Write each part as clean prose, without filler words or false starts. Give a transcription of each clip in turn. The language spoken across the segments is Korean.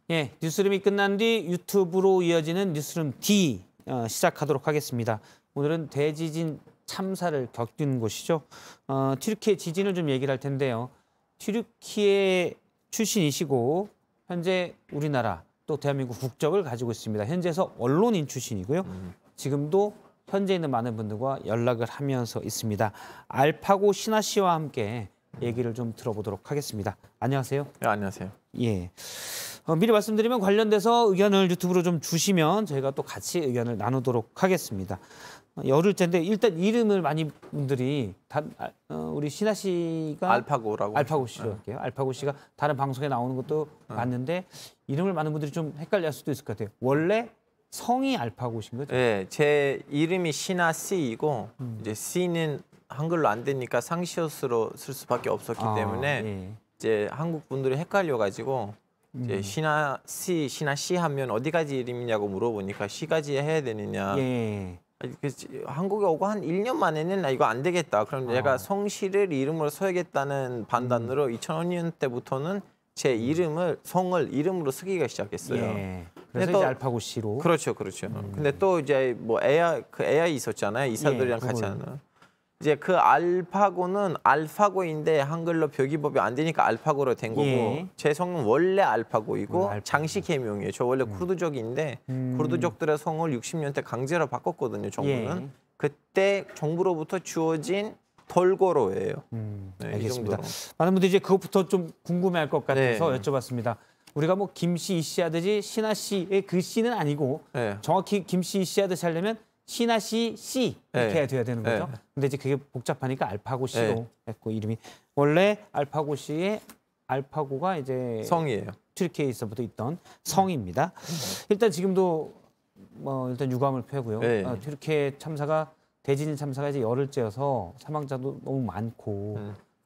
예, 뉴스룸이 끝난 뒤 유튜브로 이어지는 뉴스룸 D 시작하도록 하겠습니다. 오늘은 대지진 참사를 겪은 곳이죠. 튀르키예 지진을 좀 얘기를 할 텐데요. 튀르키예 출신이시고 현재 우리나라 또 대한민국 국적을 가지고 있습니다. 현재에서 언론인 출신이고요. 지금도 현재 있는 많은 분들과 연락을 하면서 있습니다. 알파고 신하 씨와 함께 얘기를 좀 들어보도록 하겠습니다. 안녕하세요. 네, 안녕하세요. 예. 미리 말씀드리면 관련돼서 의견을 유튜브로 좀 주시면 저희가 또 같이 의견을 나누도록 하겠습니다. 열흘 텐데 일단 이름을 많이 분들이 우리 신하 씨가 알파고 씨로 할게요. 알파고 씨가 다른 방송에 나오는 것도 봤는데 이름을 많은 분들이 좀 헷갈릴 수도 있을 것 같아요. 원래 성이 알파고 씨인 거죠? 네, 제 이름이 신하 씨이고 이제 씨는 한글로 안 되니까 상시옷으로 쓸 수밖에 없었기 때문에 예. 이제 한국 분들이 헷갈려가지고 이제 신하 씨 하면 어디까지 이름이냐고 물어보니까 씨까지 해야 되느냐. 예. 한국에 오고 한 1년 만에는 나 이거 안 되겠다. 그럼 내가 성씨를 이름으로 써야겠다는 판단으로 2005년 때부터는 제 성을 이름으로 쓰기가 시작했어요. 예. 그래서 이제 알파고 씨로. 그렇죠. 근데 또 이제 뭐 AI 있었잖아요. 이사들이랑 같이 하는. 이제 그 알파고는 알파고인데 한글로 표기법이 안 되니까 알파고로 된 거고 예. 제 성은 원래 알파고이고 장식 해명이에요. 저 원래 쿠르드족인데 쿠르드족들의 성을 60년대 강제로 바꿨거든요. 정부는. 예. 그때 정부로부터 주어진 덜고로예요. 네, 알겠습니다. 많은 분들이 이제 그것부터 좀 궁금해할 것 같아서 네. 여쭤봤습니다. 우리가 뭐 김씨, 이씨 하듯이 신하 씨의 그 씨는 아니고 네. 정확히 김씨, 이씨 하듯이 하려면 신하 씨 이렇게 네. 돼야 되는 거죠. 네. 근데 이제 그게 복잡하니까 알파고 씨로 네. 했고 이름이 원래 알파고 씨의 알파고가 이제 성이에요. 튀르키예에서부터 있던 성입니다. 일단 지금도 뭐 일단 유감을 표하고요. 네. 튀르키예 참사가 대지진 참사가 이제 열흘째여서 사망자도 너무 많고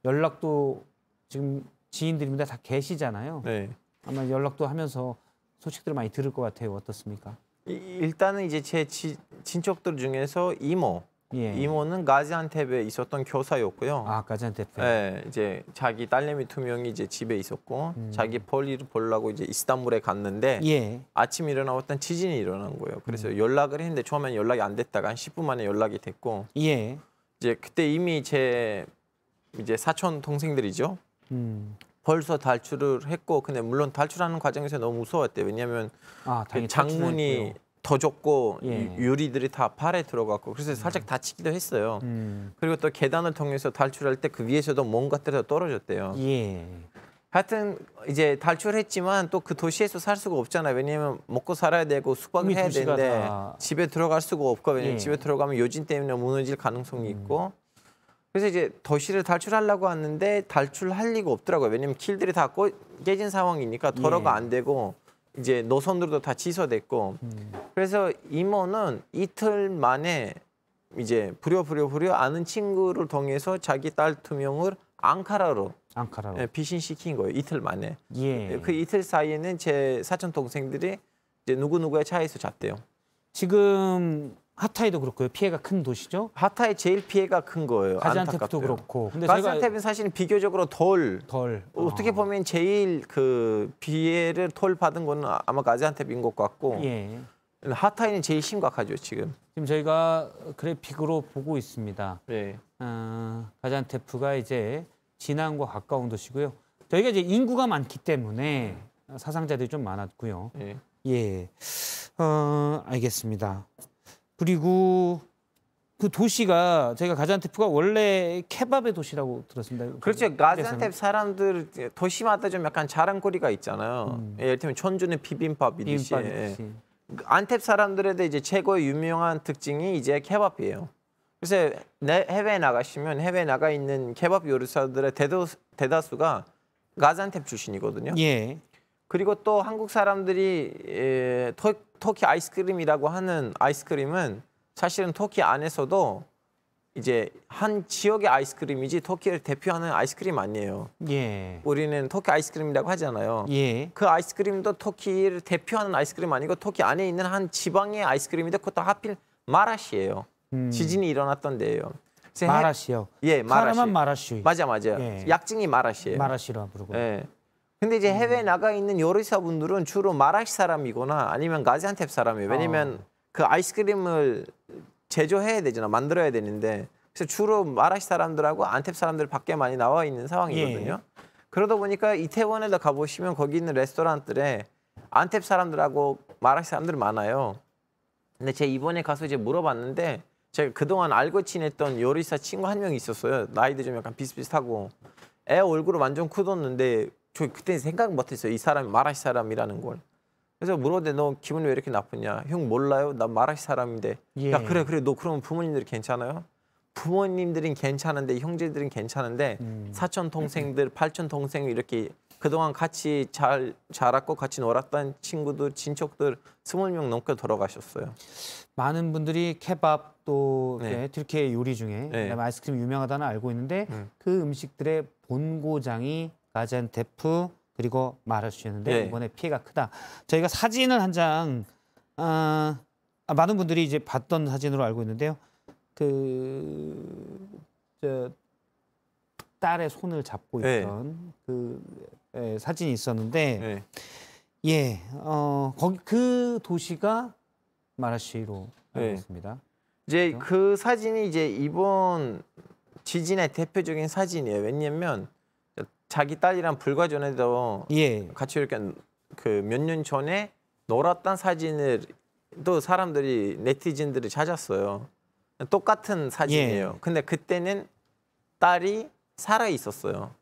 연락도 지금 지인들입니다 다 계시잖아요. 네. 아마 연락도 하면서 소식들을 많이 들을 것 같아요. 어떻습니까? 일단은 이제 제 친척들 중에서 이모는 가지안테프에 있었던 교사였고요. 가지안테프. 네, 이제 자기 딸내미 2명이 이제 집에 있었고 자기 볼일을 보려고 이제 이스탄불에 갔는데 아침에 일어나봤더니 지진이 일어난 거예요. 그래서 연락을 했는데 처음엔 연락이 안 됐다가 한 10분 만에 연락이 됐고 이제 그때 이미 제 이제 사촌 동생들이죠. 벌써 탈출을 했고 근데 물론 탈출하는 과정에서 너무 무서웠대요. 왜냐하면 그 장문이 더 좁고 유리들이 다 팔에 들어갔고 그래서 살짝 다치기도 했어요. 그리고 또 계단을 통해서 탈출할 때 그 위에서도 뭔가들이 떨어졌대요. 하여튼 이제 탈출했지만 또 그 도시에서 살 수가 없잖아요. 왜냐하면 먹고 살아야 되고 숙박을 해야 되는데 집에 들어갈 수가 없고 왜냐면 집에 들어가면 요진 때문에 무너질 가능성이 있고 그래서 이제 도시를 탈출하려고 하는데 탈출할 리가 없더라고요. 왜냐면 길들이 다 깨진 상황이니까 도로가 안 되고 이제 노선들도 다 취소됐고 그래서 이모는 이틀 만에 이제 부려 아는 친구를 통해서 자기 딸 2명을 앙카라로 피신시킨 거예요. 이틀 만에. 그 이틀 사이에는 제 사촌 동생들이 이제 누구누구의 차에서 잤대요. 지금 하타이도 그렇고요. 피해가 큰 도시죠? 하타이 제일 피해가 큰 거예요. 가지안테프도 그렇고. 근데 가지안테프는 사실은 비교적으로 덜. 어떻게 보면 제일 그 피해를 덜 받은 거는 아마 가지안테프인 것 같고. 하타이는 제일 심각하죠 지금. 지금 저희가 그래픽으로 보고 있습니다. 가지안테프가 이제 진앙과 가까운 도시고요. 저희가 이제 인구가 많기 때문에 사상자들이 좀 많았고요. 알겠습니다. 그리고 그 도시가 저희가 가지안테프가 원래 케밥의 도시라고 들었습니다. 그렇죠. 가지안테프 사람들 도시마다 좀 약간 자랑거리가 있잖아요. 예를 들면 천주는 비빔밥이듯이. 안테프 사람들에도 이제 최고의 유명한 특징이 이제 케밥이에요. 그래서 해외에 나가시면 해외에 나가 있는 케밥 요리사들의 대다수가 가지안테프 출신이거든요. 그리고 또 한국 사람들이 터키 아이스크림이라고 하는 아이스크림은 사실은 터키 안에서도 이제 한 지역의 아이스크림이지 터키를 대표하는 아이스크림 아니에요. 우리는 터키 아이스크림이라고 하잖아요. 그 아이스크림도 터키를 대표하는 아이스크림 아니고 터키 안에 있는 한 지방의 아이스크림인데 그것도 하필 마라시예요. 지진이 일어났던 데예요. 마라시요. 마라시. 마라시. 맞아. 약칭이 마라시예요. 마라시라 부르고. 근데 이제 해외에 나가 있는 요리사분들은 주로 마라시 사람이거나 아니면 가지안텝 사람이에요. 왜냐면 그 아이스크림을 제조해야 되잖아. 만들어야 되는데. 그래서 주로 마라시 사람들하고 안텝 사람들 밖에 많이 나와 있는 상황이거든요. 예. 그러다 보니까 이태원에도 가보시면 거기 있는 레스토랑들에 안텝 사람들하고 마라시 사람들 많아요. 근데 제가 이번에 가서 이제 물어봤는데 제가 그동안 알고 지냈던 요리사 친구 한 명이 있었어요. 나이도 좀 약간 비슷비슷하고. 애 얼굴을 완전 크뒀는데 저 그때 생각 못했어요. 이 사람이 마라시 사람이라는 걸. 그래서 물어봤는데 너 기분이 왜 이렇게 나쁘냐? 형 몰라요? 나 마라시 사람인데. 예. 야 그래 너 그러면 부모님들이 괜찮아요? 부모님들은 괜찮은데 형제들은 괜찮은데 사촌 동생들, 팔촌 동생 이렇게 그동안 같이 자랐고 같이 놀았던 친구들, 친척들 20명 넘게 돌아가셨어요. 많은 분들이 케밥 또 튀르키예 요리 중에 아이스크림 유명하다는 알고 있는데 그 음식들의 본고장이 가지안테프 그리고 마라슈였는데 이번에 피해가 크다. 저희가 사진을 한 장 많은 분들이 이제 봤던 사진으로 알고 있는데요. 저 딸의 손을 잡고 있던 사진이 있었는데 거기 그 도시가 마라시로 알겠습니다. 이제 그 사진이 이제 이번 지진의 대표적인 사진이에요. 왜냐면 자기 딸이랑 불과 전에도 같이 이렇게 그 몇 년 전에 놀았던 사진을 또 사람들이 네티즌들이 찾았어요. 똑같은 사진이에요. 근데 그때는 딸이 살아 있었어요.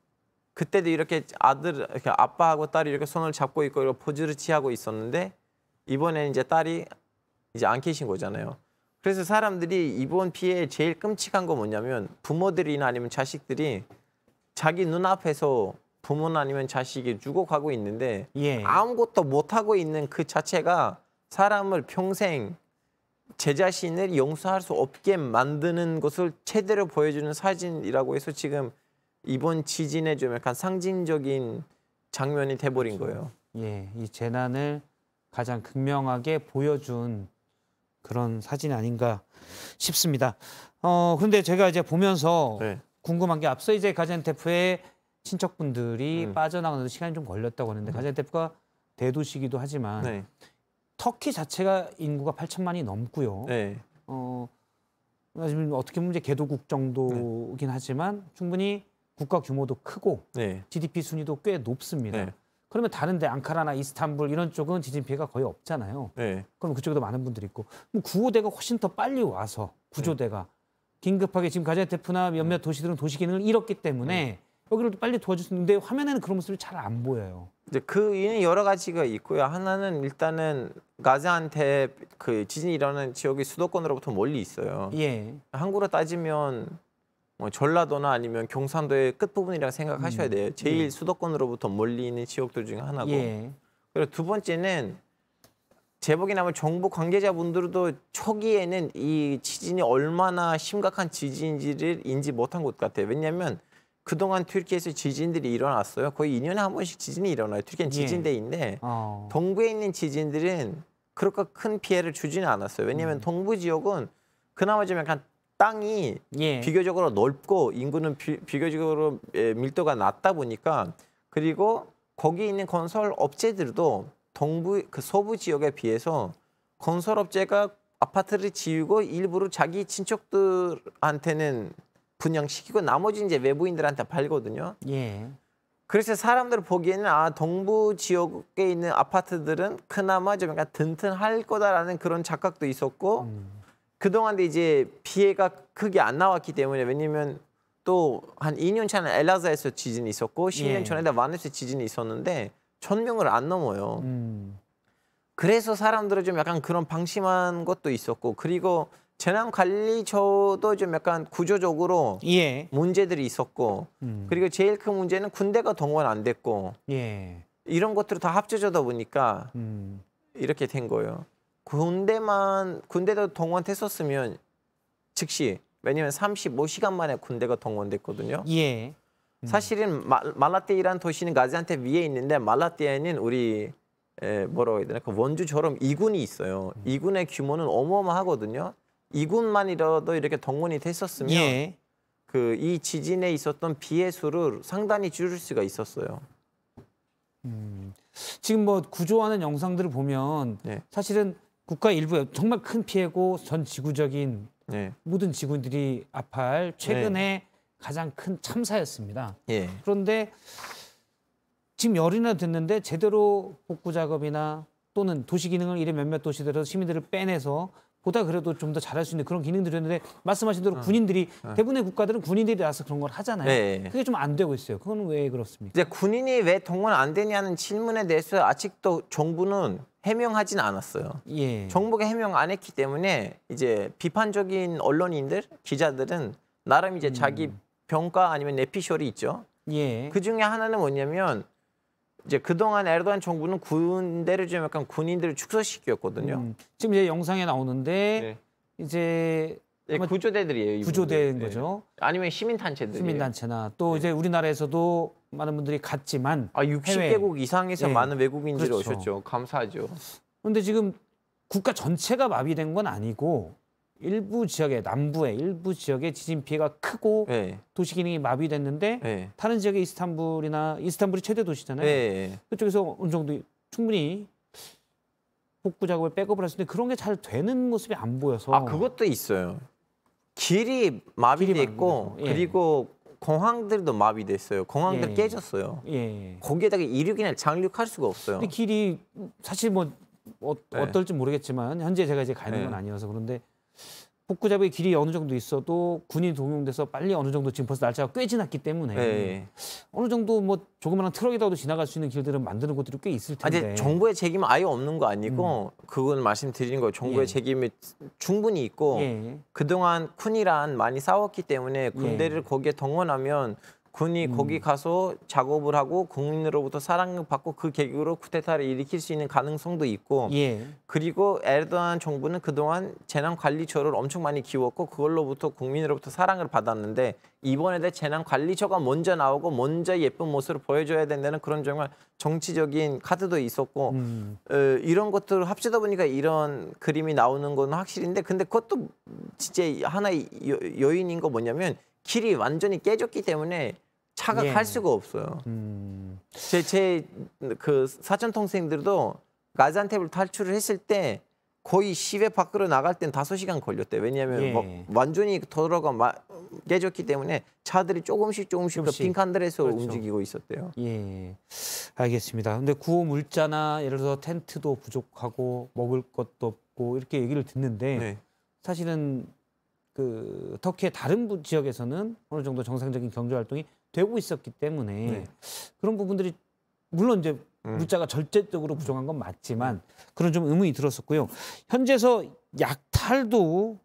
그때도 이렇게 이렇게 아빠하고 딸이 이렇게 손을 잡고 있고 이렇게 포즈를 취하고 있었는데 이번에는 이제 딸이 이제 안 계신 거잖아요. 그래서 사람들이 이번 피해에 제일 끔찍한 거 뭐냐면 부모들이나 아니면 자식들이 자기 눈앞에서 부모나 아니면 자식이 죽어가고 있는데 아무것도 못하고 있는 그 자체가 사람을 평생 제 자신을 용서할 수 없게 만드는 것을 제대로 보여주는 사진이라고 해서 지금 이번 지진의 좀 약간 상징적인 장면이 돼버린 거예요. 이 재난을 가장 극명하게 보여준 그런 사진이 아닌가 싶습니다. 근데 제가 이제 보면서 궁금한 게 앞서 이제 가지안테프의 친척분들이 빠져나가는 시간이 좀 걸렸다고 하는데 가지안테프가 대도시이기도 하지만 터키 자체가 인구가 8천만이 넘고요. 지금 어떻게 보면 이제 개도국 정도긴 하지만 충분히 국가 규모도 크고 GDP 순위도 꽤 높습니다. 그러면 다른데 앙카라나 이스탄불 이런 쪽은 지진 피해가 거의 없잖아요. 그럼 그쪽에도 많은 분들이 있고 그럼 구호대가 훨씬 더 빨리 와서 구조대가 긴급하게 지금 가지안테프나 몇몇 도시들은 도시 기능을 잃었기 때문에 여기를 빨리 도와줄 수 있는데 화면에는 그런 모습이 잘 안 보여요. 이제 그 이유는 여러 가지가 있고요. 하나는 일단은 가지안테프 그 지진이 일어나는 지역이 수도권으로부터 멀리 있어요. 한국으로 따지면 뭐 전라도나 아니면 경상도의 끝부분이라고 생각하셔야 돼요. 제일 수도권으로부터 멀리 있는 지역들 중에 하나고. 그리고 두 번째는 제복이나 정부 관계자분들도 초기에는 이 지진이 얼마나 심각한 지진인지를 인지 못한 것 같아요. 왜냐하면 그동안 튀르키예에서 지진들이 일어났어요. 거의 2년에 한 번씩 지진이 일어나요. 튀르키예는 지진대인데 동부에 있는 지진들은 그렇게 큰 피해를 주지는 않았어요. 왜냐하면 동부 지역은 그나마 좀 약간 땅이 비교적으로 넓고 인구는 비교적으로 밀도가 낮다 보니까 그리고 거기 있는 건설 업체들도 동부 그 서부 지역에 비해서 건설 업체가 아파트를 지우고 일부러 자기 친척들한테는 분양시키고 나머지 이제 외부인들한테 팔거든요. 그래서 사람들 보기에는 동부 지역에 있는 아파트들은 그나마 좀 약간 든든할 거다라는 그런 착각도 있었고 그동안도 이제 피해가 크게 안 나왔기 때문에 왜냐면 또 한 2년 전에 엘라자에서 지진이 있었고 10년 전에 마네스에 지진이 있었는데 1000명을 안 넘어요. 그래서 사람들은 좀 약간 그런 방심한 것도 있었고 그리고 재난관리처도 좀 약간 구조적으로 문제들이 있었고 그리고 제일 큰 문제는 군대가 동원 안 됐고 이런 것들이 다 합쳐져다 보니까 이렇게 된 거예요. 군대도 동원됐었으면 즉시 왜냐면 35시간 만에 군대가 동원됐거든요. 사실은 말라티아라는 도시는 가지안테프 위에 있는데 말라티아에는 우리 뭐라고 해야 되나 그 원주처럼 2군이 있어요. 2군의 규모는 어마어마하거든요. 2군만이라도 이렇게 동원이 됐었으면 그 이 지진에 있었던 피해 수를 상당히 줄일 수가 있었어요. 지금 뭐 구조하는 영상들을 보면 네. 사실은 국가 일부에 정말 큰 피해고 전 지구적인 네. 모든 직원들이 아파할 최근에 가장 큰 참사였습니다. 예. 그런데 지금 열이나 됐는데 제대로 복구 작업이나 또는 도시 기능을 이래 몇몇 도시들에서 시민들을 빼내서 보다 그래도 좀 더 잘할 수 있는 그런 기능들이 있는데 말씀하신 대로 군인들이 대부분의 국가들은 군인들이 나서 그런 걸 하잖아요. 네. 그게 좀 안 되고 있어요. 그건 왜 그렇습니까? 이제 군인이 왜 동원 안 되냐는 질문에 대해서 아직도 정부는 해명하진 않았어요. 예. 정부가 해명 안 했기 때문에 이제 비판적인 언론인들, 기자들은 나름 이제 자기 평가 아니면 내피셜이 있죠. 예. 그 중에 하나는 뭐냐면 이제 그동안 에르도안 정부는 군대를 좀 약간 군인들을 축소시켰거든요. 지금 이제 영상에 나오는데 이제 네, 구조대들이에요. 구조대인 거죠. 아니면 시민단체들. 시민단체나 또 이제 우리나라에서도 많은 분들이 갔지만 60개국 이상에서 예. 많은 외국인들이 그렇죠. 오셨죠. 감사하죠. 그런데 지금 국가 전체가 마비된 건 아니고 일부 지역에 남부의 일부 지역에 지진 피해가 크고 네. 도시 기능이 마비됐는데 네. 다른 지역의 이스탄불이 최대 도시잖아요. 네. 그쪽에서 어느 정도 충분히 복구 작업을 백업을 할 수 있는데 그런 게 잘 되는 모습이 안 보여서. 그것도 있어요. 길이 마비됐고 예. 그리고 공항들도 마비됐어요. 공항들 예. 깨졌어요. 예. 거기에다가 이륙이나 장륙할 수가 없어요. 근데 길이 사실 뭐 어떨지 모르겠지만 현재 제가 이제 가 있는 건 네. 아니어서 그런데 복구 작업의 길이 어느 정도 있어도 군이 동용돼서 빨리 어느 정도 지금 벌써 날짜가 꽤 지났기 때문에 네. 어느 정도 뭐 조그마한 트럭이라도 지나갈 수 있는 길들은 만드는 곳들이 꽤 있을 텐데. 아니 정부의 책임은 아예 없는 거 아니고 그건 말씀드린 거예요. 정부의 예. 책임이 충분히 있고 예. 그동안 군이랑 많이 싸웠기 때문에 군대를 거기에 동원하면 군이 거기 가서 작업을 하고 국민으로부터 사랑을 받고 그 계기로 쿠데타를 일으킬 수 있는 가능성도 있고 예. 그리고 에르도안 정부는 그동안 재난관리처를 엄청 많이 키웠고 그걸로부터 국민으로부터 사랑을 받았는데 이번에도 재난관리처가 먼저 나오고 먼저 예쁜 모습을 보여줘야 된다는 그런 정말 정치적인 카드도 있었고 이런 것들을 합치다 보니까 이런 그림이 나오는 건 확실인데 근데 그것도 진짜 하나의 요인인 거 뭐냐면 길이 완전히 깨졌기 때문에 차가 예. 갈 수가 없어요. 제 그 사촌 동생들도 가지안테프를 탈출을 했을 때 거의 시외 밖으로 나갈 땐 5시간 걸렸대. 왜냐하면 예. 완전히 도로가 깨졌기 때문에 차들이 조금씩 그 빈칸들에서 그렇죠. 움직이고 있었대요. 예, 알겠습니다. 근데 구호 물자나 예를 들어서 텐트도 부족하고 먹을 것도 없고 이렇게 얘기를 듣는데 네. 사실은 그 터키의 다른 지역에서는 어느 정도 정상적인 경제 활동이 되고 있었기 때문에 네. 그런 부분들이 물론 이제 물자가 절대적으로 부족한 건 맞지만 그런 좀 의문이 들었었고요. 현재서 약탈도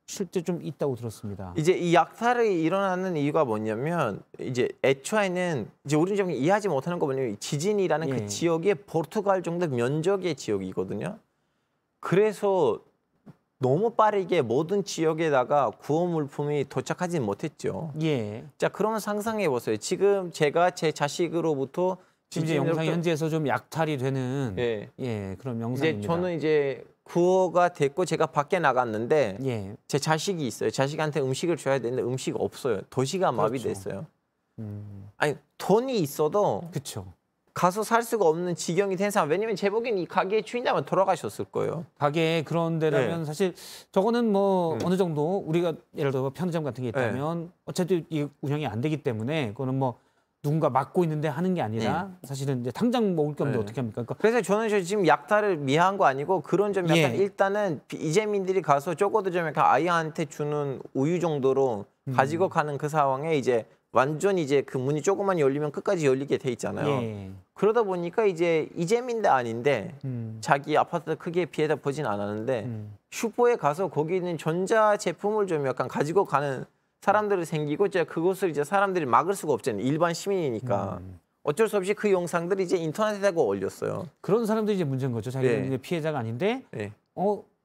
실제 좀 있다고 들었습니다. 이제 이 약탈이 일어나는 이유가 뭐냐면 이제 애초에는 이제 우리는 좀 이해하지 못하는 거 뭐냐면 지진이라는 그 지역이 포르투갈 정도 면적의 지역이거든요. 그래서 너무 빠르게 모든 지역에다가 구호 물품이 도착하지 못했죠. 예. 자, 그러면 상상해 보세요. 지금 제가 제 자식으로부터 지금 이제 영상 현지에서 좀 약탈이 되는 그런 영상입니다. 이제 저는 이제 구호가 됐고 제가 밖에 나갔는데 제 자식이 있어요. 자식한테 음식을 줘야 되는데 음식 없어요. 도시가 마비됐어요. 아니 돈이 있어도 그렇죠. 가서 살 수가 없는 지경이 된 사람. 왜냐면 제 보기엔 이 가게의 주인자면 돌아가셨을 거예요. 가게 그런 데라면 사실 저거는 뭐 어느 정도 우리가 예를 들어 편의점 같은 게 있다면 어차피 이 운영이 안 되기 때문에 그거는 뭐 누군가 막고 있는데 하는 게 아니라 사실은 이제 당장 먹을 게 없는데 어떻게 합니까? 그러니까 그래서 저는 지금 약탈을 미화한 거 아니고 그런 점 약간 일단은 이재민들이 가서 적어도 좀 약간 아이한테 주는 우유 정도로 가지고 가는 그 상황에 이제 완전히 이제 그 문이 조금만 열리면 끝까지 열리게 돼 있잖아요. 그러다 보니까 이제 이재민도 아닌데 자기 아파트 크기에 피해다 보진 않았는데 슈퍼에 가서 거기 있는 전자 제품을 좀 약간 가지고 가는 사람들이 생기고 이제 그것을 이제 사람들이 막을 수가 없잖아요. 일반 시민이니까. 어쩔 수 없이 그 영상들이 이제 인터넷에다가 올렸어요. 그런 사람들이 이제 문제인 거죠. 자기는 이제 피해자가 아닌데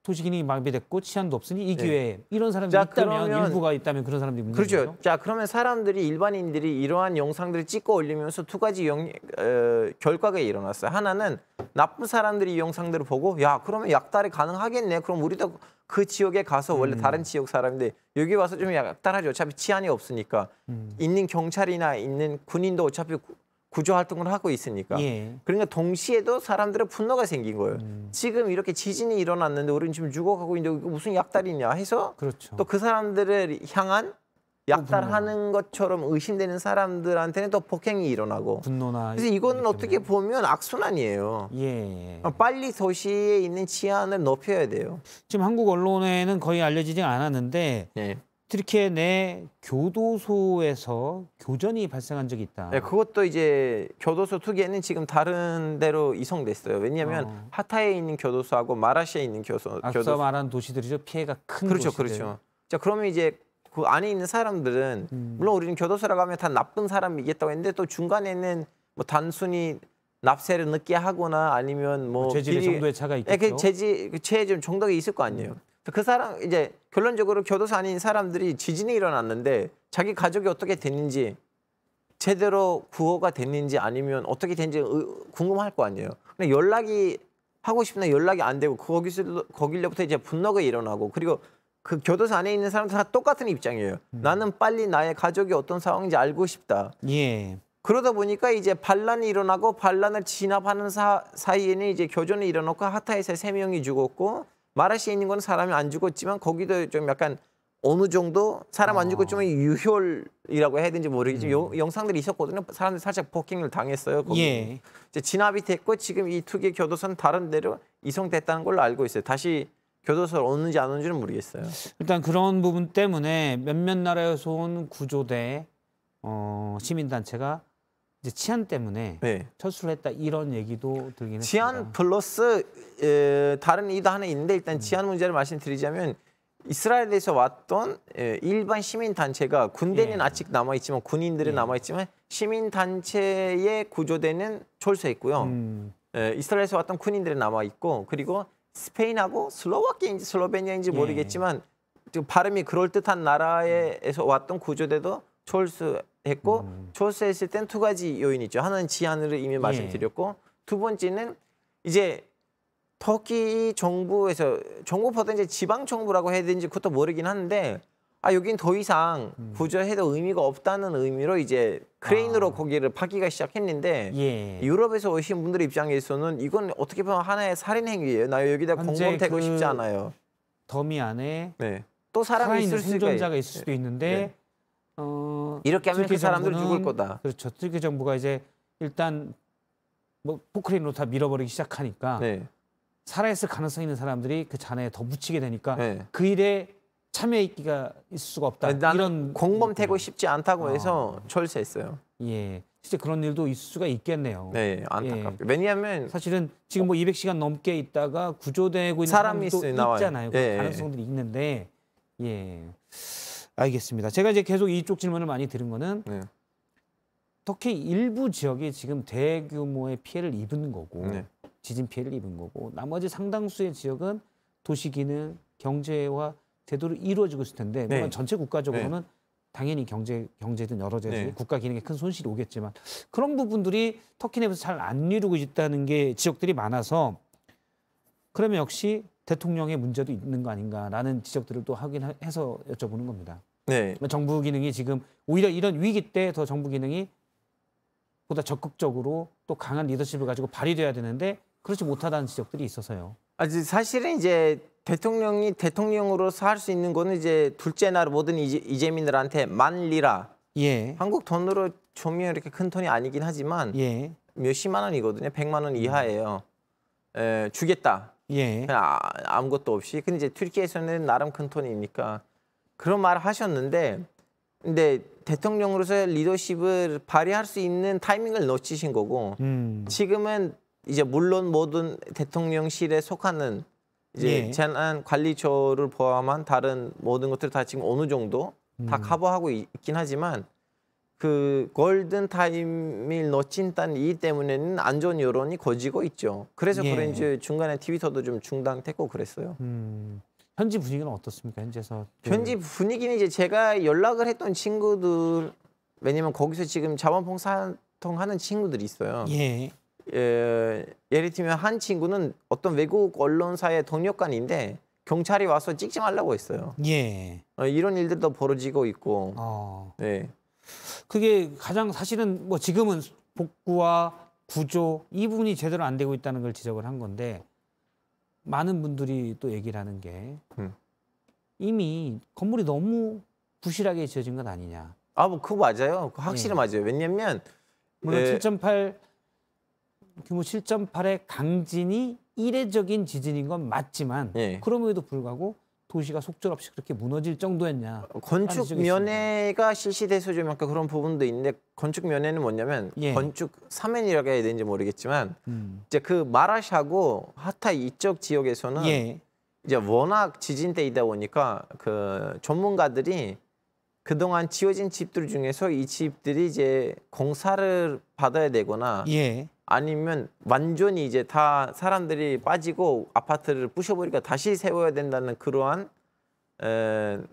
도시기능이 마비됐고 치안도 없으니 이 기회에 이런 사람들이 있다면 일부가 있다면 그런 사람들이 문제인 거죠. 그렇죠. 자, 그러면 사람들이 일반인들이 이러한 영상들을 찍고 올리면서 두 가지 결과가 일어났어요. 하나는 나쁜 사람들이 이 영상들을 보고 야 그러면 약탈이 가능하겠네. 그럼 우리도 그 지역에 가서 원래 다른 지역 사람인데 여기 와서 좀 약탈하죠. 어차피 치안이 없으니까 있는 경찰이나 있는 군인도 어차피 구조 활동을 하고 있으니까. 예. 그러니까 동시에도 사람들의 분노가 생긴 거예요. 지금 이렇게 지진이 일어났는데 우리는 지금 죽어가고 있는데 이거 무슨 약달이냐 해서 그렇죠. 또 그 사람들을 향한 약달하는 것처럼 의심되는 사람들한테는 또 폭행이 일어나고. 분노나. 그래서 이거는 어떻게 보면 악순환이에요. 예. 빨리 도시에 있는 치안을 높여야 돼요. 지금 한국 언론에는 거의 알려지지 않았는데 네. 튀르키예 내 교도소에서 교전이 발생한 적이 있다. 네, 그것도 이제 교도소 2개는 지금 다른 데로 이송됐어요. 왜냐하면 하타에 있는 교도소하고 마라시에 있는 앞서 말한 도시들이죠. 피해가 큰 그렇죠, 도시들. 그렇죠. 자, 그러면 이제 그 안에 있는 사람들은 물론 우리는 교도소에 가면 다 나쁜 사람이겠다고 했는데 또 중간에는 뭐 단순히 납세를 늦게 하거나 아니면 뭐 죄질의 정도의 차가 있겠죠. 그 죄질 정도가 있을 거 아니에요. 그 사람 이제 결론적으로 교도소 안에 있는 사람들이 지진이 일어났는데 자기 가족이 어떻게 됐는지 제대로 구호가 됐는지 아니면 어떻게 됐는지 궁금할 거 아니에요. 근데 연락이 하고 싶은데 연락이 안 되고 거기로부터 이제 분노가 일어나고 그리고 그 교도소 안에 있는 사람들 다 똑같은 입장이에요. 나는 빨리 나의 가족이 어떤 상황인지 알고 싶다. 예. 그러다 보니까 이제 반란이 일어나고 반란을 진압하는 사이에는 이제 교전이 일어났고 하타에서 3명이 죽었고 마라시에 있는 건 사람이 안 죽었지만 거기도 좀 약간 어느 정도 사람 안 죽었지만 유혈이라고 해야 되는지 모르겠지만 영상들이 있었거든요. 사람들이 살짝 폭행을 당했어요. 거기. 예. 이제 진압이 됐고 지금 이 2개 교도소는 다른 데로 이송됐다는 걸로 알고 있어요. 다시 교도소를 오는지 안 오는지는 모르겠어요. 일단 그런 부분 때문에 몇몇 나라에서 온 구조대 시민단체가 이제 치안 때문에 네. 철수를 했다 이런 얘기도 들긴 했습니다. 치안 플러스 다른 이유도 하나 있는데 일단 치안 문제를 말씀드리자면 이스라엘에서 왔던 일반 시민단체가 군대는 아직 남아있지만 군인들은 남아있지만 시민단체의 구조대는 철수했고요. 이스라엘에서 왔던 군인들은 남아있고 그리고 스페인하고 슬로바키아인지 슬로베니아인지 모르겠지만 발음이 그럴듯한 나라에서 왔던 구조대도 철수했고 철수했을 땐 2가지 요인이 있죠. 하나는 치안을 이미 말씀드렸고 2번째는 이제 터키 정부에서 정부보다 이제 지방 정부라고 해야 되는지 그것도 모르긴 하는데 여긴 더 이상 구조해도 의미가 없다는 의미로 이제 크레인으로 거기를 파기가 시작했는데 유럽에서 오신 분들 입장에서는 이건 어떻게 보면 하나의 살인 행위예요. 나 여기다 공범되고 싶지 않아요. 더미 안에 또 사람이 있을 생존자가 있을 수도 있는데 이렇게 하면 그 사람들 죽을 거다. 그렇죠. 튀르키예 정부가 이제 일단 뭐 포크레인으로 다 밀어버리기 시작하니까 살아있을 가능성 있는 사람들이 그 잔해에 더 묻히게 되니까 그 일에 참여있기가 있을 수가 없다. 나는 이런 공범 되고 싶지 않다고 해서 철수했어요. 예, 진짜 그런 일도 있을 수가 있겠네요. 네, 안타깝게. 왜냐하면 사실은 지금 뭐 200시간 넘게 있다가 구조되고 있는 사람도 있잖아요. 그 가능성들이 있는데 알겠습니다. 제가 이제 계속 이쪽 질문을 많이 들은 거는 터키 일부 지역이 지금 대규모의 피해를 입은 거고 지진 피해를 입은 거고 나머지 상당수의 지역은 도시 기능, 경제와 제대로 이루어지고 있을 텐데 물론 전체 국가적으로는 당연히 경제든 여러 가지 국가 기능에 큰 손실이 오겠지만 그런 부분들이 터키 내에서 잘 안 이루고 있다는 게 지역들이 많아서 그러면 역시 대통령의 문제도 있는 거 아닌가라는 지적들을 또 하긴 해서 여쭤보는 겁니다. 정부 기능이 지금 오히려 이런 위기 때 더 정부 기능이 보다 적극적으로 또 강한 리더십을 가지고 발휘돼야 되는데 그렇지 못하다는 지적들이 있어서요. 사실은 이제 대통령이 대통령으로서 할 수 있는 거는 이제 둘째 날 모든 이재민들한테 10,000리라. 한국 돈으로 조명 이렇게 큰 돈이 아니긴 하지만 몇십만 원이거든요. 100만 원 이하예요. 주겠다. 그냥 아무것도 없이. 근데 이제 튀르키예에서는 나름 큰 돈이니까 그런 말을 하셨는데 근데 대통령으로서 리더십을 발휘할 수 있는 타이밍을 놓치신 거고 지금은 이제 물론 모든 대통령실에 속하는 이제 재난관리처를 포함한 다른 모든 것들 다 지금 어느 정도 다 커버하고 있긴 하지만 그 골든 타임을 놓친다는 이유 때문에는 안 좋은 여론이 거지고 있죠. 그래서 그런지 중간에 트위터도 좀 중단됐고 그랬어요. 현지 분위기는 어떻습니까? 현지에서 현지 분위기는 이제 제가 연락을 했던 친구들 왜냐면 거기서 지금 자원봉사활동하는 친구들이 있어요. 예를 들면 한 친구는 어떤 외국 언론사의 동력관인데 경찰이 와서 찍지 말라고 했어요. 이런 일들도 벌어지고 있고. 그게 가장 사실은 뭐 지금은 복구와 구조 이 부분이 제대로 안 되고 있다는 걸 지적을 한 건데 많은 분들이 또 얘기를 하는 게 이미 건물이 너무 부실하게 지어진 것 아니냐. 뭐 그거 맞아요. 그거 확실히 맞아요. 왜냐면 물론 7.8 규모 7.8의 강진이 이례적인 지진인 건 맞지만 그럼에도 불구하고 도시가 속절없이 그렇게 무너질 정도였냐. 건축 면회가 실시돼서 좀 약간 그런 부분도 있는데 건축 면회는 뭐냐면 건축 사면이라고 해야 되는지 모르겠지만 이제 그 마라샤고 하타 이쪽 지역에서는 이제 워낙 지진 때이다 보니까 그 전문가들이 그동안 지어진 집들 중에서 이 집들이 이제 공사를 받아야 되거나 아니면 완전히 이제 다 사람들이 빠지고 아파트를 부셔버리니까 다시 세워야 된다는 그러한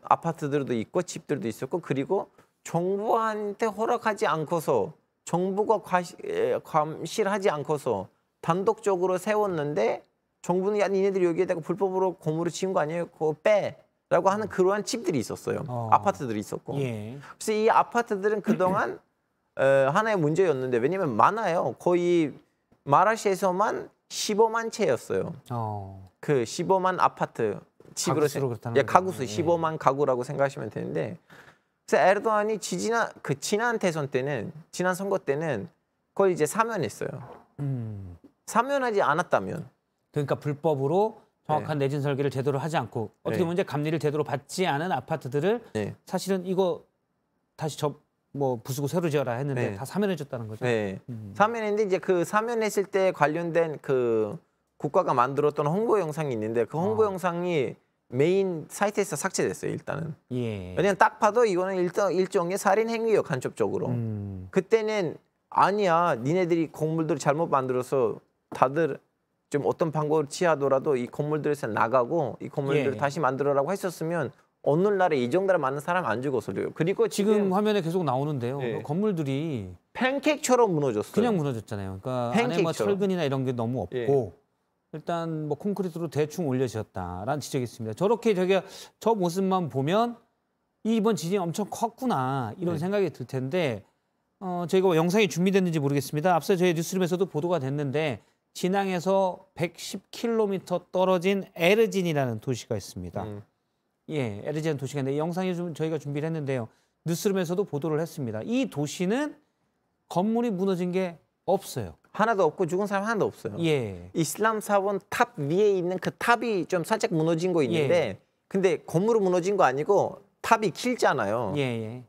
아파트들도 있고 집들도 있었고 그리고 정부한테 허락하지 않고서 정부가 감시를 하지 않고서 단독적으로 세웠는데 정부는 야 니네들이 여기에다가 불법으로 건물을 지은 거 아니에요? 그거 빼라고 하는 그러한 집들이 있었어요. 아파트들이 있었고. 그래서 이 아파트들은 그동안 하나의 문제였는데 왜냐면 많아요. 거의 마라시에서만 15만 채였어요. 그 15만 아파트 집으로 가구수 15만 가구라고 생각하시면 되는데 그래서 에르도안이 지난 대선 때는 지난 선거 때는 거의 이제 사면했어요. 사면하지 않았다면 그러니까 불법으로 정확한 내진 설계를 제대로 하지 않고 어떻게 보면 이제 감리를 제대로 받지 않은 아파트들을 사실은 이거 다시 뭐 부수고 새로 지어라 했는데 다 사면해줬다는 거죠. 사면했는데 이제 그 사면했을 때 관련된 그 국가가 만들었던 홍보 영상이 있는데 그 홍보 영상이 메인 사이트에서 삭제됐어요. 일단은. 왜냐면 딱 봐도 이거는 일종의 살인 행위예요. 간접적으로. 그때는 아니야. 니네들이 건물들을 잘못 만들어서 다들 좀 어떤 방법을 취하더라도 이 건물들에서 나가고 이 건물들을 다시 만들어라고 했었으면 오늘날에 이 정도로 많은 사람 안 죽었어요. 그리고 지금 화면에 계속 나오는데요. 건물들이 팬케이크처럼 무너졌어요. 그냥 무너졌잖아요. 그러니까 안에 뭐 철근이나 이런 게 너무 없고 일단 뭐 콘크리트로 대충 올려졌다라는 지적이 있습니다. 저렇게 저 모습만 보면 이번 지진이 엄청 컸구나 이런 생각이 들 텐데 저희가 영상이 준비됐는지 모르겠습니다. 앞서 저희 뉴스룸에서도 보도가 됐는데 진앙에서 110km 떨어진 에르진이라는 도시가 있습니다. 에르진 도시가 있는데 영상이 좀 저희가 준비를 했는데요. 뉴스룸에서도 보도를 했습니다. 이 도시는 건물이 무너진 게 없어요. 하나도 없고 죽은 사람 하나도 없어요. 이슬람 사원 탑 위에 있는 그 탑이 좀 살짝 무너진 거 있는데 근데 건물은 무너진 거 아니고 탑이 길잖아요.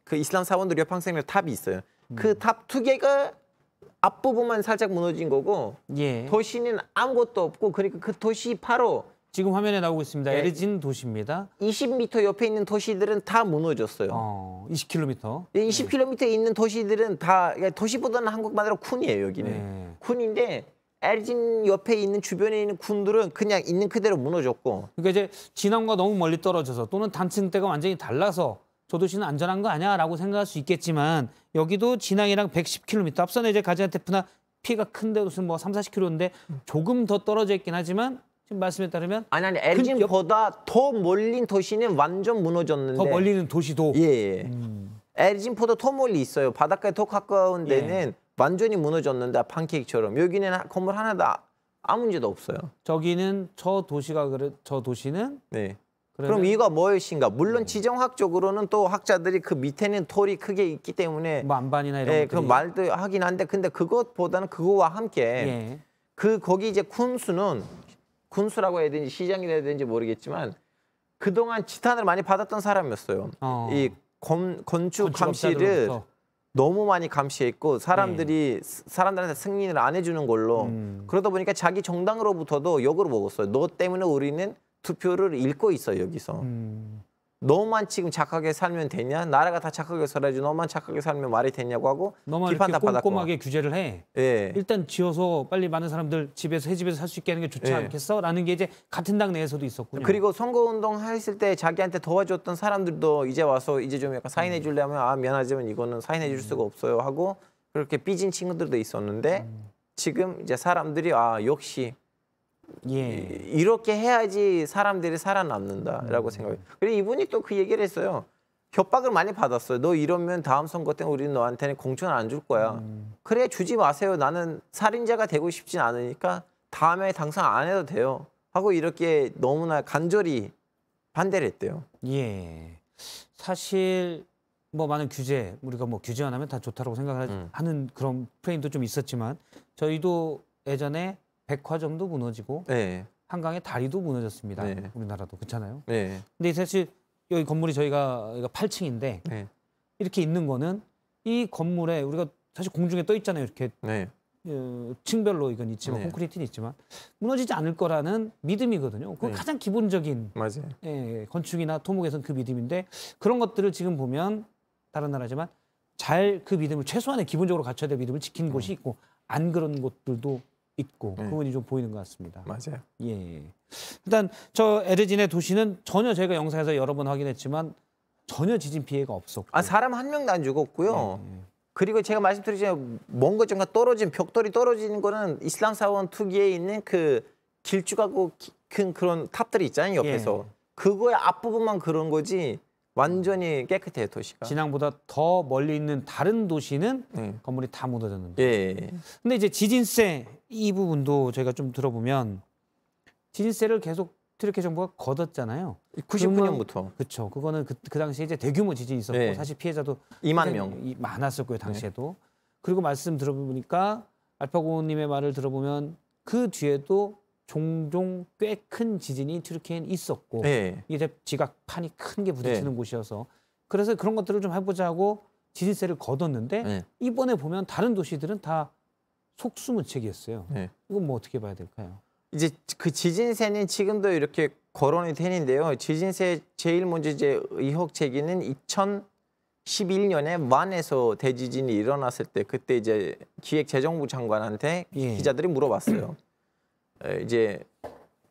그 이슬람 사원들 옆방생명 탑이 있어요. 그 탑 두 개가 앞부분만 살짝 무너진 거고 도시는 아무것도 없고 그러니까 그 도시 바로 지금 화면에 나오고 있습니다. 에르진 도시입니다. 20m 옆에 있는 도시들은 다 무너졌어요. 20km. 20km에 있는 도시들은 다 도시보다는 한국말로 쿤이에요. 여기는. 쿤인데 에르진 옆에 있는 주변에 있는 쿤들은 그냥 있는 그대로 무너졌고. 그러니까 이제 진앙과 너무 멀리 떨어져서 또는 단층대가 완전히 달라서 저 도시는 안전한 거 아니야라고 생각할 수 있겠지만 여기도 진앙이랑 110km. 앞서는 이제 가지안테프나 피해가 큰데 무슨 뭐 3, 40km인데 조금 더 떨어져 있긴 하지만 지금 말씀에 따르면 아니 에르진보다 더 멀린 도시는 완전 무너졌는데 더 멀리는 도시도 에르진보다 더 멀리 있어요. 바닷가에 더 가까운 데는 완전히 무너졌는데 판케이크처럼 여기는 건물 하나도 아무 문제도 없어요. 저기는 저 도시는 그럼 이유가 무엇인가? 물론 지정학적으로는 또 학자들이 그 밑에는 돌이 크게 있기 때문에 뭐 안반이나 이런 그 말도 하긴 한데 근데 그것보다는 그거와 함께 거기 이제 군수라고 해야 되는지 시장이 해야 되는지 모르겠지만 그동안 지탄을 많이 받았던 사람이었어요. 이 건축 감시를 너무 많이 감시했고 사람들한테 승인을 안 해주는 걸로 그러다 보니까 자기 정당으로부터도 욕을 먹었어요. 너 때문에 우리는 투표를 잃고 있어 여기서. 너만 지금 착하게 살면 되냐? 나라가 다 착하게 살아야지. 너만 착하게 살면 말이 되냐고 하고 너만 비판 다 이렇게 받았고. 꼼꼼하게 규제를 해. 일단 지어서 빨리 많은 사람들 새 집에서 살 수 있게 하는 게 좋지 않겠어? 라는 게 이제 같은 당 내에서도 있었군요. 그리고 선거운동 했을 때 자기한테 도와줬던 사람들도 이제 와서 이제 좀 약간 사인해 줄래 하면 미안하지만 이거는 사인해 줄 수가 없어요 하고 그렇게 삐진 친구들도 있었는데 지금 이제 사람들이 역시 이렇게 해야지 사람들이 살아남는다라고 생각해요. 그리고 이분이 또 그 얘기를 했어요. 협박을 많이 받았어요. 너 이러면 다음 선거 때 우리는 너한테는 공천 안 줄 거야. 그래 주지 마세요. 나는 살인자가 되고 싶진 않으니까 다음에 당선 안 해도 돼요. 하고 이렇게 너무나 간절히 반대를 했대요. 예. 사실 뭐 많은 규제, 우리가 뭐 규제 안 하면 다 좋다고 생각하는 그런 프레임도 좀 있었지만 저희도 예전에 백화점도 무너지고 네. 한강의 다리도 무너졌습니다. 네. 우리나라도 그렇잖아요. 네. 근데 사실 여기 건물이 저희가 8층인데 네. 이렇게 있는 거는 이 건물에 우리가 사실 공중에 떠 있잖아요. 이렇게 네. 층별로 이건 있지만 네. 콘크리트는 있지만 무너지지 않을 거라는 믿음이거든요. 그건 네. 가장 기본적인 맞아요. 건축이나 토목에서는 그 믿음인데 그런 것들을 지금 보면 다른 나라지만 잘 그 믿음을 최소한의 기본적으로 갖춰야 될 믿음을 지키는 곳이 있고 안 그런 곳들도 있고 그 부분이 좀 보이는 것 같습니다. 맞아요. 예. 일단 저 에르진의 도시는 전혀 저희가 영상에서 여러 번 확인했지만 전혀 지진 피해가 없었고. 아 사람 한 명도 안 죽었고요. 그리고 제가 말씀드리자면 먼 곳쯤가 떨어진 벽돌이 떨어지는 거는 이슬람 사원 투기에 있는 그 길쭉하고 큰 그런 탑들이 있잖아요 옆에서. 그거의 앞부분만 그런 거지 완전히 깨끗해요 도시가. 진앙보다 더 멀리 있는 다른 도시는 건물이 다 무너졌는데. 예. 근데 이제 지진세 이 부분도 저희가 좀 들어보면 지진세를 계속 튀르키예 정부가 걷었잖아요. 99년부터. 그렇죠. 그거는 그 당시에 이제 대규모 지진이 있었고 네. 사실 피해자도 2만 명 많았었고요 당시에도. 그리고 말씀 들어보니까 알파고님의 말을 들어보면 그 뒤에도 종종 꽤 큰 지진이 튀르키예엔 있었고 네. 이게 지각판이 큰 게 부딪히는 곳이어서 그래서 그런 것들을 좀 해보자고 지진세를 걷었는데 이번에 보면 다른 도시들은 다 속수무책이었어요. 이건 뭐 어떻게 봐야 될까요? 이제 그 지진세는 지금도 이렇게 거론이 되는데요. 지진세 제일 먼저 이제 의혹 제기는 2011년에 완에서 대지진이 일어났을 때 그때 이제 기획재정부 장관한테 기자들이 물어봤어요. 이제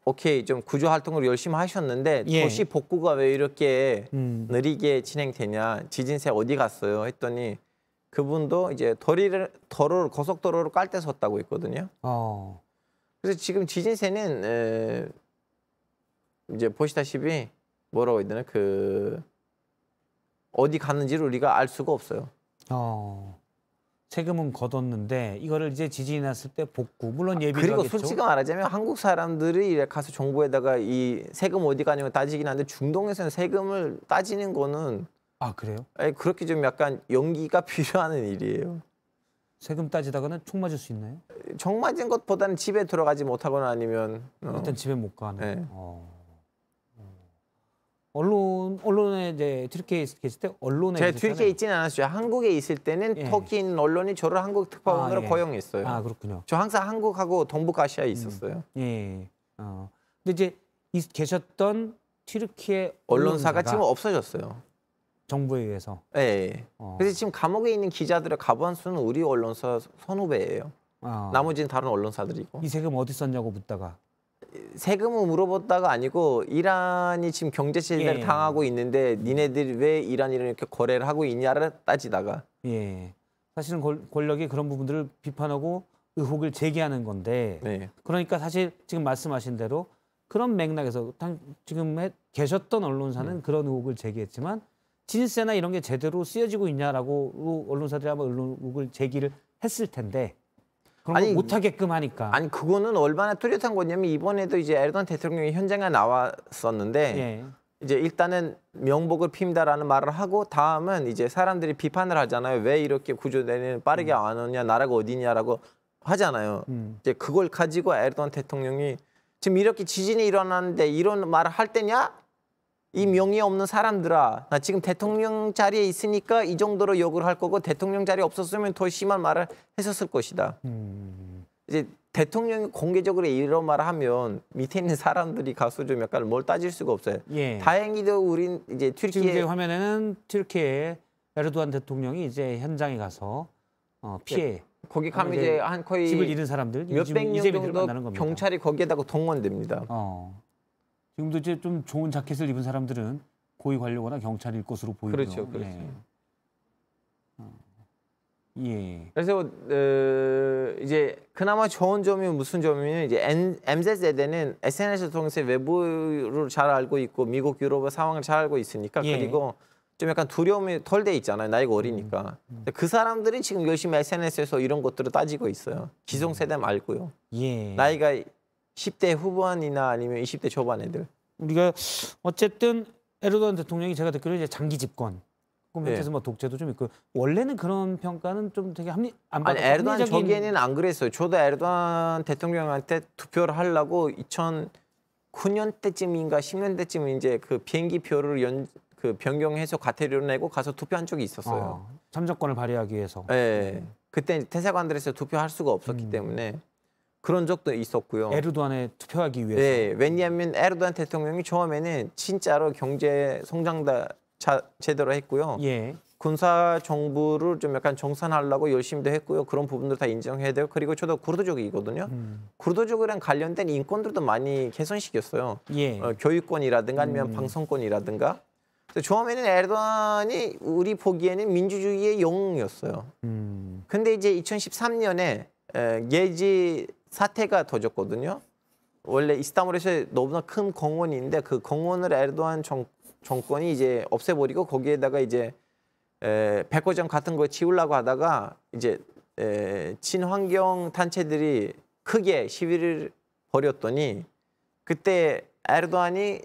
오케이 좀 구조 활동을 열심히 하셨는데 도시 복구가 왜 이렇게 느리게 진행되냐, 지진세 어디 갔어요? 했더니 그분도 이제 도로를 고속도로를 깔 때 섰다고 했거든요. 그래서 지금 지진세는 이제 보시다시피 뭐라고 해야 되나 그 어디 갔는지를 우리가 알 수가 없어요. 세금은 걷었는데 이거를 이제 지진이 났을 때 복구 물론 예비도 그리고 하겠죠. 솔직히 말하자면 한국 사람들이 가서 정부에다가 이 세금 어디 가냐고 따지긴 하는데 중동에서는 세금을 따지는 거는 그래요? 그렇게 좀 약간 용기가 필요한 일이에요. 세금 따지다가는 총 맞을 수 있나요? 총 맞은 것보다는 집에 들어가지 못하거나 아니면 일단 집에 못 가는. 언론에 이제 튀르키예에 계실 때 언론에 제가 튀르키예에 있지는 않았어요. 한국에 있을 때는 터키 있는 언론이 저를 한국 특파원으로 고용했어요. 그렇군요. 저 항상 한국하고 동북아시아에 있었어요. 근데 이제 계셨던 튀르키예 언론사가 지금 없어졌어요. 정부에 의해서. 네. 그래서 지금 감옥에 있는 기자들의 과반수는 우리 언론사 선후배예요. 나머지는 다른 언론사들이고. 이 세금 어디 썼냐고 묻다가. 세금을 물어봤다가 아니고 이란이 지금 경제 제재를 당하고 있는데 니네들이 왜 이란이랑 이렇게 거래를 하고 있냐를 따지다가. 사실은 권력이 그런 부분들을 비판하고 의혹을 제기하는 건데 그러니까 사실 지금 말씀하신 대로 그런 맥락에서 지금 계셨던 언론사는 그런 의혹을 제기했지만 지진세나 이런 게 제대로 쓰여지고 있냐라고 언론사들이 아마 의혹을 제기를 했을 텐데 그런 거 못하게끔 하니까. 아니 그거는 얼마나 뚜렷한 거냐면 이번에도 이제 에르도안 대통령이 현장에 나왔었는데 이제 일단은 명복을 핍니다라는 말을 하고 다음은 이제 사람들이 비판을 하잖아요. 왜 이렇게 구조되는 빠르게 안 오냐, 나라가 어디냐라고 하잖아요. 이제 그걸 가지고 에르도안 대통령이 지금 이렇게 지진이 일어났는데 이런 말을 할 때냐? 이 명예 없는 사람들아, 나 지금 대통령 자리에 있으니까 이 정도로 욕을 할 거고 대통령 자리에 없었으면 더 심한 말을 했었을 것이다. 이제 대통령이 공개적으로 이런 말을 하면 밑에 있는 사람들이 가서 좀 약간 뭘 따질 수가 없어요. 다행히도 우린 이제 튀르키예 지금 화면에는 튀르키예 에르도안 대통령이 이제 현장에 가서 피해 거기 가면 이제 한 거의 집을 잃은 사람들 몇백 명 정도 경찰이 거기에다가 동원됩니다. 지금도 이제 좀 좋은 자켓을 입은 사람들은 고위 관료거나 경찰일 것으로 보이고요. 그렇죠. 그래서 이제 그나마 좋은 점이 무슨 점이냐면 이제 MZ 세대는 SNS를 통해서 외부를 잘 알고 있고 미국, 유럽의 상황을 잘 알고 있으니까 그리고 좀 약간 두려움이 덜 돼 있잖아요. 나이가 어리니까. 그 사람들이 지금 열심히 SNS에서 이런 것들을 따지고 있어요. 기성세대 말고요. 예. 나이가 10대 후반이나 아니면 20대 초반 애들. 우리가 어쨌든 에르도안 대통령이 제가 듣기로 이제 장기 집권, 현재에서 뭐 독재도 좀 있고 원래는 그런 평가는 좀 되게 안 받았고. 아니 에르도안 저기에는 안 그랬어요. 저도 에르도안 대통령한테 투표를 하려고 2009년 때쯤인가 10년 때쯤 이제 그 비행기 표를 변경해서 과태료를 내고 가서 투표한 적이 있었어요. 참정권을 발휘하기 위해서. 네. 그때 태세관들에서 투표할 수가 없었기 때문에 그런 적도 있었고요. 에르도안에 투표하기 위해서. 네. 왜냐하면 에르도안 대통령이 처음에는 진짜로 경제 성장다 제대로 했고요. 예. 군사 정부를 좀 약간 정산하려고 열심히도 했고요. 그런 부분들 다 인정해야 돼요. 그리고 저도 쿠르드족이거든요. 쿠르드족이랑 관련된 인권들도 많이 개선시켰어요. 예. 교육권이라든가 아니면 방송권이라든가. 처음에는 에르도안이 우리 보기에는 민주주의의 영웅이었어요. 근데 이제 2013년에 예지 사태가 터졌거든요. 원래 이스탄불에서 너무나 큰 공원이 있는데 그 공원을 에르도안 정권이 이제 없애버리고 거기에다가 이제 백화점 같은 거 지으려고 하다가 이제 친환경 단체들이 크게 시위를 벌였더니 그때 에르도안이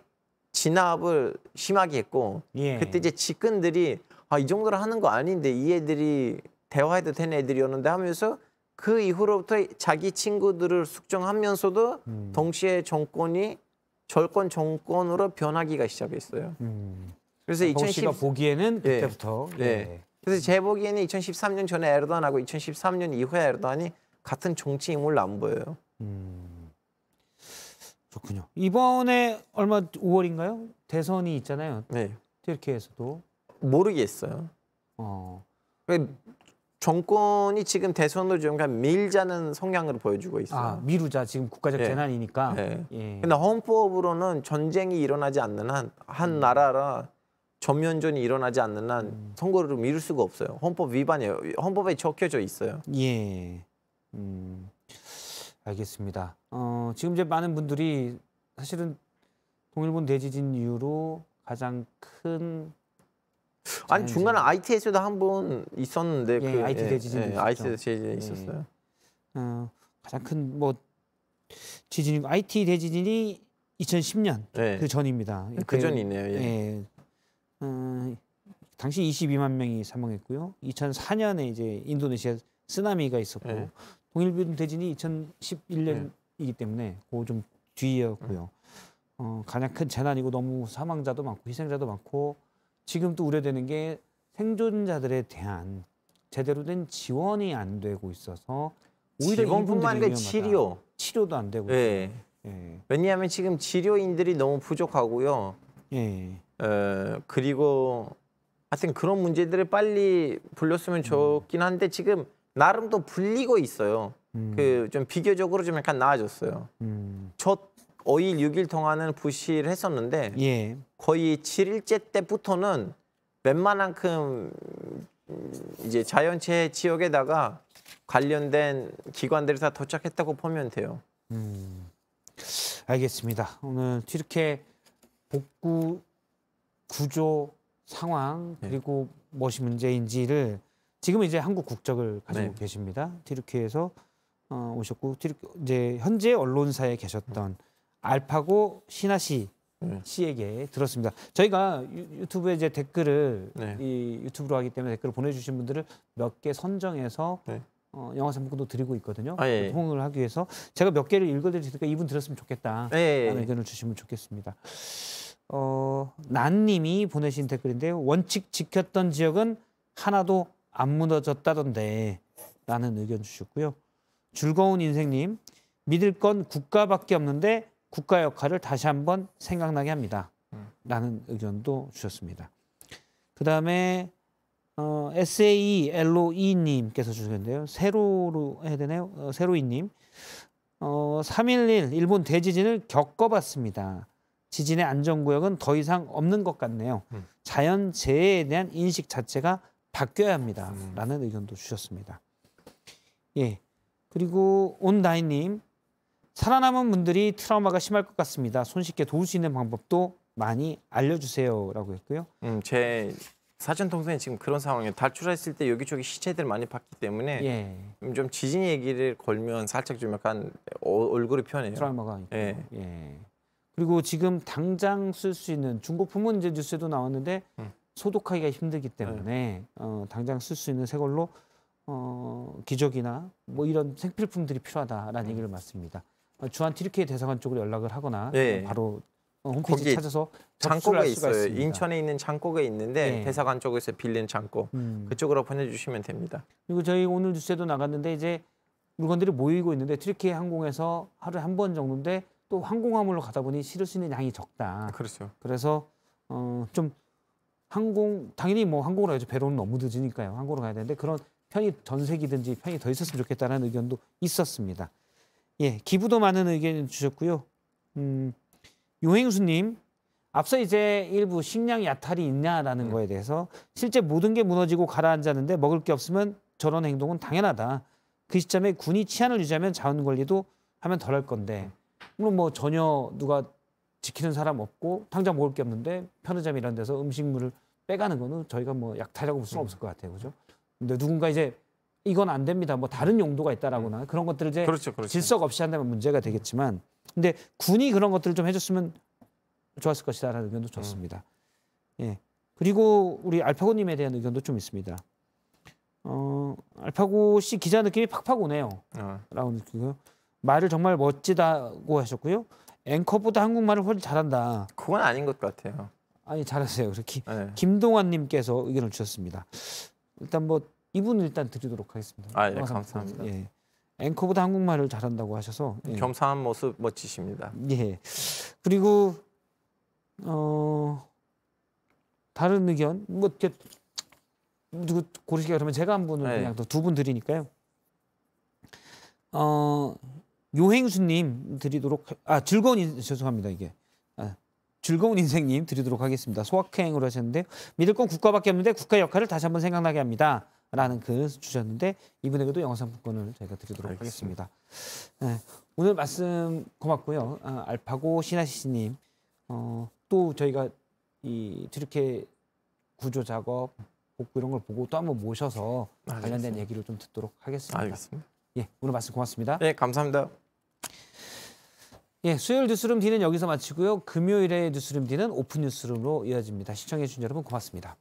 진압을 심하게 했고 그때 이제 측근들이 이 정도로 하는 거 아닌데 이 애들이 대화해도 되는 애들이었는데 하면서 그 이후로부터 자기 친구들을 숙청하면서도 동시에 정권이 절권 정권으로 변하기가 시작했어요. 그래서 2010가 보기에는 그때부터. 그래서 제 보기에는 2013년 전에 에르도안하고 2013년 이후에 에르도안이 같은 정치 인물로 안 보여요. 그렇군요. 이번에 얼마 5월인가요? 대선이 있잖아요. 네. 튀르키예에서도. 모르겠어요. 정권이 지금 대선을 좀 밀자는 성향으로 보여주고 있어요. 미루자. 지금 국가적 재난이니까. 근데 헌법으로는 전쟁이 일어나지 않는 한 나라라 전면전이 일어나지 않는 한 선거를 미룰 수가 없어요. 헌법 위반이에요. 헌법에 적혀져 있어요. 예. 알겠습니다. 지금 이제 많은 분들이 사실은 동일본 대지진 이후로 가장 큰 아니 중간에 IT에서도 한 번 있었는데 IT 대지진도 IT 대지진이 있었어요. 가장 큰 뭐 지진이고 IT 대지진이 2010년 그 전입니다. 그 전이네요. 당시 22만 명이 사망했고요. 2004년에 이제 인도네시아 쓰나미가 있었고 동일본 대진이 2011년이기 때문에 그 좀 뒤였고요. 가장 큰 재난이고 너무 사망자도 많고 희생자도 많고 지금 또 우려되는 게 생존자들에 대한 제대로 된 지원이 안 되고 있어서 오히려 지원뿐만 아니라 치료도 안 되고. 왜냐하면 지금 치료인들이 너무 부족하고요. 그리고 하여튼 그런 문제들을 빨리 불렸으면 좋긴 한데 지금 나름 또 불리고 있어요. 그 좀 비교적으로 좀 약간 나아졌어요. 첫 5일, 6일 동안은 부실을 했었는데 거의 7일째 때부터는 웬만한큼 이제 자연재해 지역에다가 관련된 기관들이 다 도착했다고 보면 돼요. 알겠습니다. 오늘 튀르키예 복구 구조 상황 그리고 무엇이 문제인지를 지금은 이제 한국 국적을 가지고 계십니다. 튀르키예에서 오셨고 이제 현재 언론사에 계셨던 알파고 시나시 씨에게 들었습니다. 저희가 유튜브에 이제 댓글을 이 유튜브로 하기 때문에 댓글을 보내주신 분들을 몇 개 선정해서 영화 상품권도 드리고 있거든요. 호응을 하기 위해서 제가 몇 개를 읽어드릴 테니까 이분 들었으면 좋겠다 라는 의견을 주시면 좋겠습니다. 난님이 보내신 댓글인데요. 원칙 지켰던 지역은 하나도 안 무너졌다던데 라는 의견 주셨고요. 즐거운 인생님, 믿을 건 국가밖에 없는데 국가 역할을 다시 한번 생각나게 합니다 라는 의견도 주셨습니다. 그 다음에 SALOE님께서 주셨는데요. 세로로 해야 되나요? 세로이님. 3.11 일본 대지진을 겪어봤습니다. 지진의 안전구역은 더 이상 없는 것 같네요. 자연재해에 대한 인식 자체가 바뀌어야 합니다. 라는 의견도 주셨습니다. 그리고 온다이님. 살아남은 분들이 트라우마가 심할 것 같습니다. 손쉽게 도울 수 있는 방법도 많이 알려주세요. 라고 했고요. 제 사전 통신이 지금 그런 상황이에요. 탈출했을 때 여기저기 시체들 많이 봤기 때문에 예. 좀 지진 얘기를 걸면 살짝 좀 약간 얼굴이 편해요. 트라우마가 있고. 예. 예. 그리고 지금 당장 쓸 수 있는 중고품은 이제 뉴스에도 나왔는데 소독하기가 힘들기 때문에 당장 쓸 수 있는 새 걸로 기저귀나 뭐 이런 생필품들이 필요하다라는 얘기를 맞습니다. 주한 튀르키예 대사관 쪽으로 연락을 하거나 바로 홈페이지 찾아서 창고가 있어요. 인천에 있는 창고가 있는데 대사관 쪽에서 빌린 창고 그쪽으로 보내주시면 됩니다. 그리고 저희 오늘 뉴스에도 나갔는데 이제 물건들이 모이고 있는데 튀르키예 항공에서 하루에 한 번 정도인데 또 항공화물로 가다 보니 실을 수 있는 양이 적다. 그렇죠. 그래서 좀 당연히 뭐 항공으로 가야죠. 배로는 너무 늦으니까요. 항공으로 가야 되는데 그런 편이 전세기든지 편이 더 있었으면 좋겠다라는 의견도 있었습니다. 예, 기부도 많은 의견 주셨고요. 요행수님, 앞서 이제 일부 식량 야탈이 있냐라는 거에 대해서 실제 모든 게 무너지고 가라앉았는데 먹을 게 없으면 저런 행동은 당연하다. 그 시점에 군이 치안을 유지하면 자원 관리도 하면 덜할 건데 물론 뭐 전혀 누가 지키는 사람 없고 당장 먹을 게 없는데 편의점 이런 데서 음식물을 빼가는 거는 저희가 뭐 약탈이라고 볼 수는 없을 것 같아요, 그죠? 근데 누군가 이제 이건 안 됩니다. 뭐 다른 용도가 있다라거나 그런 것들을 이제 그렇죠. 질서 없이 한다면 문제가 되겠지만, 근데 군이 그런 것들을 좀 해줬으면 좋았을 것이다라는 의견도 좋습니다. 예. 그리고 우리 알파고님에 대한 의견도 좀 있습니다. 알파고 씨 기자 느낌이 팍팍 오네요. 라고 느끼고요. 말을 정말 멋지다고 하셨고요. 앵커보다 한국말을 훨씬 잘한다. 그건 아닌 것 같아요. 아니 잘하세요. 그렇게 김동환님께서 의견을 주셨습니다. 일단 뭐 이분은 일단 드리도록 하겠습니다. 예, 감사합니다. 예. 앵커보다 한국말을 잘한다고 하셔서 겸사한 모습 멋지십니다. 예. 그리고 다른 의견 뭐 이렇게 누구 고르시게 그러면 제가 한 분을 그냥 두 분 드리니까요. 요행수님 드리도록 즐거운 죄송합니다 이게 즐거운 인생님 드리도록 하겠습니다. 소확행으로 하셨는데 믿을 건 국가밖에 없는데 국가의 역할을 다시 한번 생각나게 합니다. 라는 글 주셨는데 이분에게도 영상품권을 저희가 드리도록 하겠습니다. 네, 오늘 말씀 고맙고요. 알파고 시나시님 또 저희가 이 튀르키예 구조 작업 복구 이런 걸 보고 또 한번 모셔서 관련된 얘기를 좀 듣도록 하겠습니다. 알겠습니다. 예, 오늘 말씀 고맙습니다. 네, 감사합니다. 예, 수요일 뉴스룸 D는 여기서 마치고요. 금요일에 뉴스룸 D는 오픈 뉴스룸으로 이어집니다. 시청해 주신 여러분 고맙습니다.